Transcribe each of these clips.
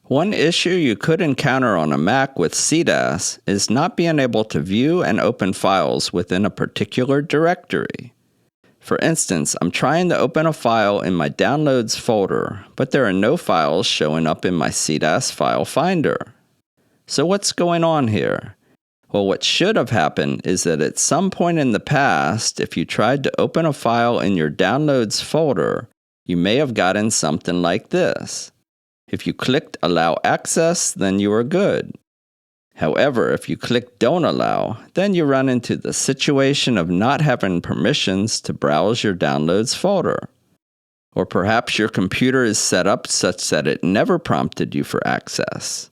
One issue you could encounter on a Mac with SeaDAS is not being able to view and open files within a particular directory. For instance, I'm trying to open a file in my Downloads folder, but there are no files showing up in my SeaDAS file finder. So what's going on here? Well, what should have happened is that at some point in the past, if you tried to open a file in your Downloads folder, you may have gotten something like this. If you clicked Allow Access, then you are good. However, if you click Don't Allow, then you run into the situation of not having permissions to browse your Downloads folder. Or perhaps your computer is set up such that it never prompted you for access.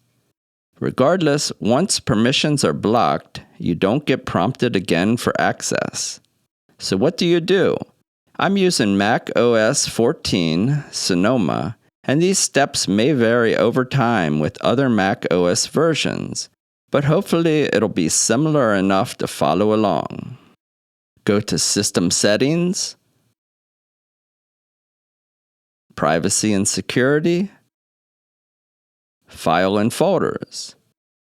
Regardless, once permissions are blocked, you don't get prompted again for access. So what do? I'm using Mac OS 14 Sonoma, and these steps may vary over time with other Mac OS versions, but hopefully it'll be similar enough to follow along. Go to System Settings, Privacy and Security, File and Folders.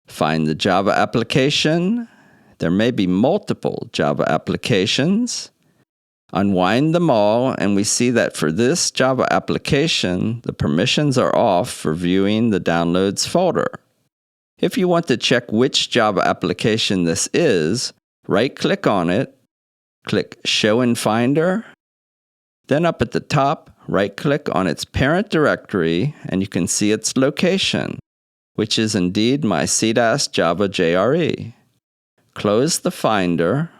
Find the Java application. There may be multiple Java applications. Unwind them all, and we see that for this Java application, the permissions are off for viewing the Downloads folder. If you want to check which Java application this is, right-click on it, click Show in Finder, then up at the top, right-click on its parent directory, and you can see its location, which is indeed my SeaDAS Java JRE. Close the Finder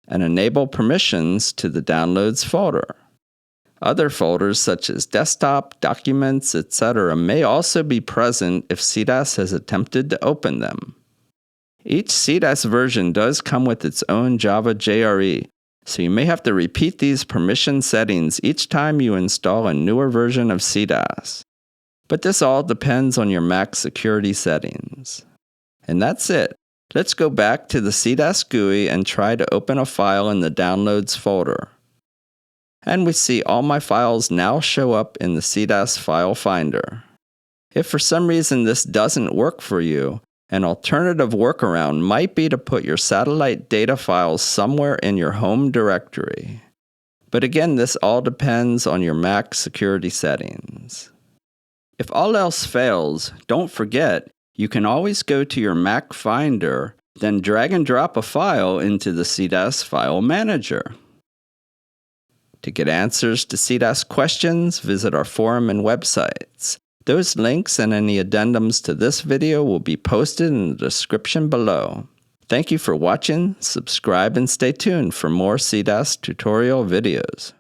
and enable permissions to the Downloads folder. Other folders such as Desktop, Documents, etc. may also be present if SeaDAS has attempted to open them. Each SeaDAS version does come with its own Java JRE, so you may have to repeat these permission settings each time you install a newer version of SeaDAS. But this all depends on your Mac security settings. And that's it. Let's go back to the SeaDAS GUI and try to open a file in the Downloads folder. And we see all my files now show up in the SeaDAS file finder. If for some reason this doesn't work for you, an alternative workaround might be to put your satellite data files somewhere in your home directory. But again, this all depends on your Mac security settings. If all else fails, don't forget, you can always go to your Mac Finder, then drag and drop a file into the SeaDAS File Manager. To get answers to SeaDAS questions, visit our forum and websites. Those links and any addendums to this video will be posted in the description below. Thank you for watching, subscribe, and stay tuned for more SeaDAS tutorial videos.